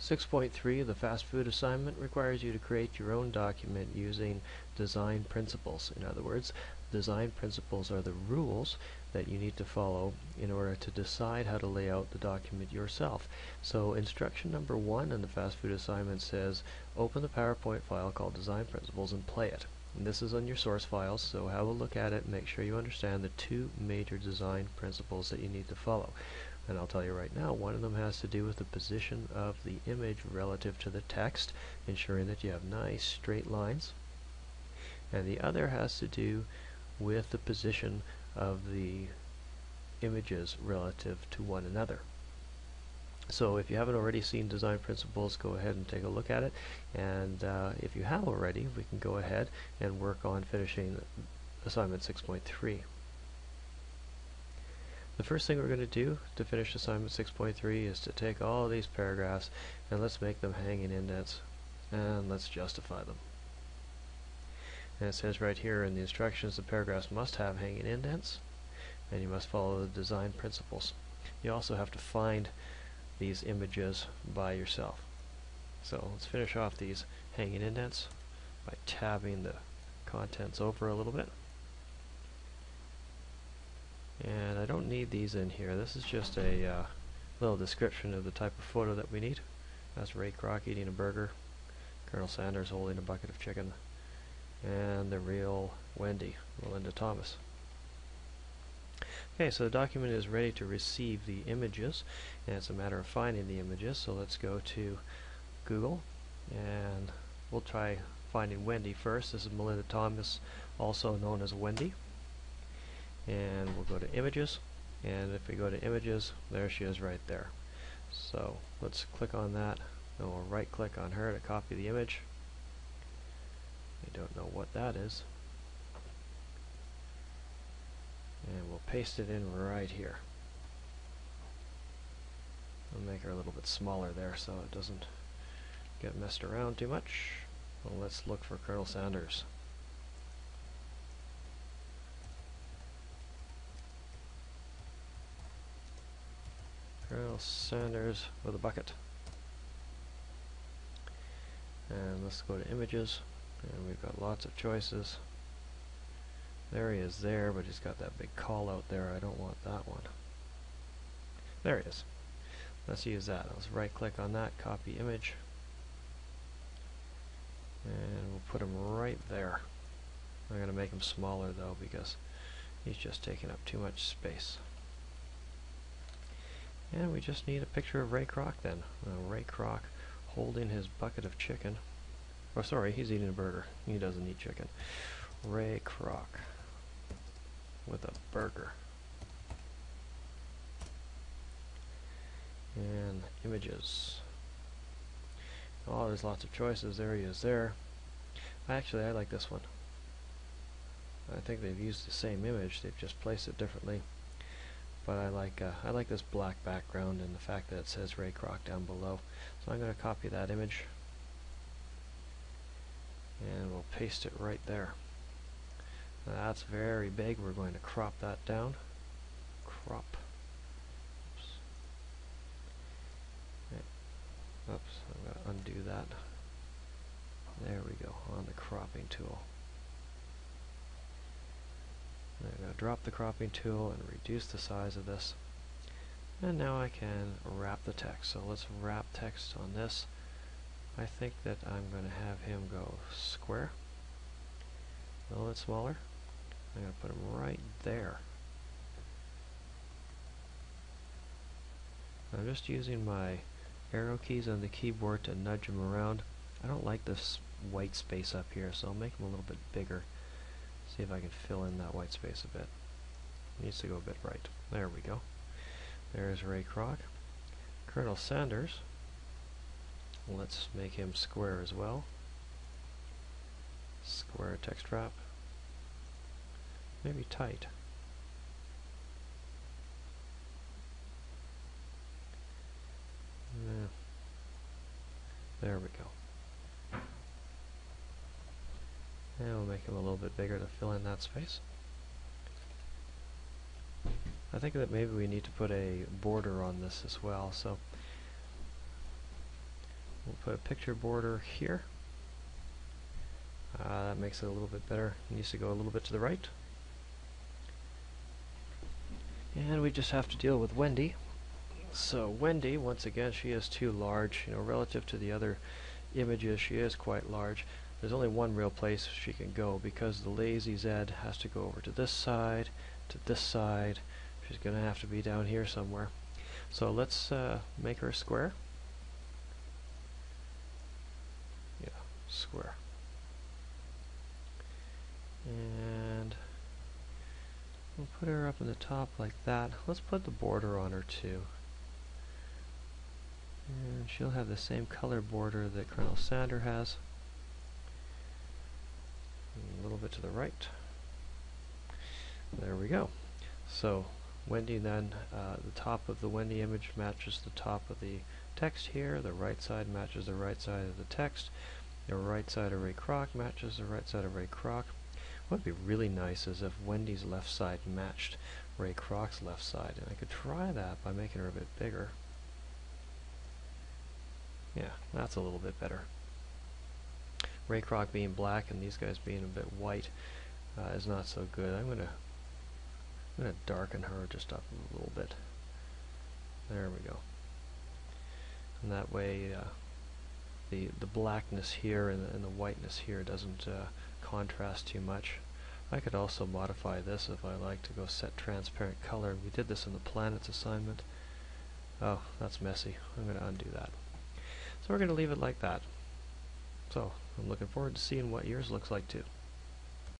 6.3, the fast food assignment, requires you to create your own document using design principles. In other words, design principles are the rules that you need to follow in order to decide how to lay out the document yourself. So instruction number 1 in the fast food assignment says, open the PowerPoint file called Design Principles and play it. And this is on your source files, so have a look at it and make sure you understand the 2 major design principles that you need to follow. And I'll tell you right now, one of them has to do with the position of the image relative to the text, ensuring that you have nice straight lines. And the other has to do with the position of the images relative to one another. So if you haven't already seen design principles, go ahead and take a look at it. And if you have already, we can go ahead and work on finishing assignment 6.3. The first thing we're going to do to finish assignment 6.3 is to take all these paragraphs and let's make them hanging indents and let's justify them. And it says right here in the instructions the paragraphs must have hanging indents and you must follow the design principles. You also have to find these images by yourself. So let's finish off these hanging indents by tabbing the contents over a little bit. And I don't need these in here. This is just a little description of the type of photo that we need. That's Ray Kroc eating a burger, Colonel Sanders holding a bucket of chicken, and the real Wendy, Melinda Thomas. Okay, so the document is ready to receive the images, and it's a matter of finding the images. So let's go to Google, and we'll try finding Wendy first. This is Melinda Thomas, also known as Wendy. And we'll go to images, and if we go to images, there she is right there. So let's click on that, and we'll right click on her to copy the image. I don't know what that is. And we'll paste it in right here. We'll make her a little bit smaller there so it doesn't get messed around too much. Well, let's look for Colonel Sanders. Colonel Sanders with a bucket. And let's go to images, and we've got lots of choices. There he is there, but he's got that big call out there. I don't want that one. There he is. Let's use that. Let's right click on that, copy image, and we'll put him right there. I'm going to make him smaller though because he's just taking up too much space. And we just need a picture of Ray Kroc then. Ray Kroc holding his bucket of chicken. Oh, sorry, he's eating a burger. He doesn't eat chicken. Ray Kroc with a burger. And images. Oh, there's lots of choices. There he is there. Actually, I like this one. I think they've used the same image. They've just placed it differently. But I like this black background and the fact that it says Ray Kroc down below. So I'm going to copy that image and we'll paste it right there. Now that's very big. We're going to crop that down. Crop. Oops. Okay. Oops. I'm going to undo that. There we go. On the cropping tool. I'm going to drop the cropping tool and reduce the size of this. And now I can wrap the text. So let's wrap text on this. I think that I'm going to have him go square. A little bit smaller. I'm going to put him right there. I'm just using my arrow keys on the keyboard to nudge him around. I don't like this white space up here, so I'll make him a little bit bigger. See if I can fill in that white space a bit. Needs to go a bit right. There we go. There's Ray Kroc. Colonel Sanders. Let's make him square as well. Square text wrap. Maybe tight. Yeah. There we go. And we'll make him a little bit bigger to fill in that space. I think that maybe we need to put a border on this as well, so put a picture border here. That makes it a little bit better. It needs to go a little bit to the right. And we just have to deal with Wendy. So Wendy, once again, she is too large. Relative to the other images, she is quite large. There's only one real place she can go because the lazy Z has to go over to this side, to this side. She's going to have to be down here somewhere. So let's make her a square. Yeah, square. And we'll put her up in the top like that. Let's put the border on her too. And she'll have the same color border that Colonel Sander has. A little bit to the right. There we go. So Wendy then, the top of the Wendy image matches the top of the text here. The right side matches the right side of the text. The right side of Ray Kroc matches the right side of Ray Kroc. What would be really nice is if Wendy's left side matched Ray Kroc's left side. And I could try that by making her a bit bigger. Yeah, that's a little bit better. Ray Kroc being black and these guys being a bit white is not so good. I'm gonna darken her just up a little bit. There we go. And that way the blackness here and the whiteness here doesn't contrast too much. I could also modify this if I like to go set transparent color. We did this in the planets assignment. Oh, that's messy. I'm going to undo that. So we're going to leave it like that. So I'm looking forward to seeing what yours looks like too.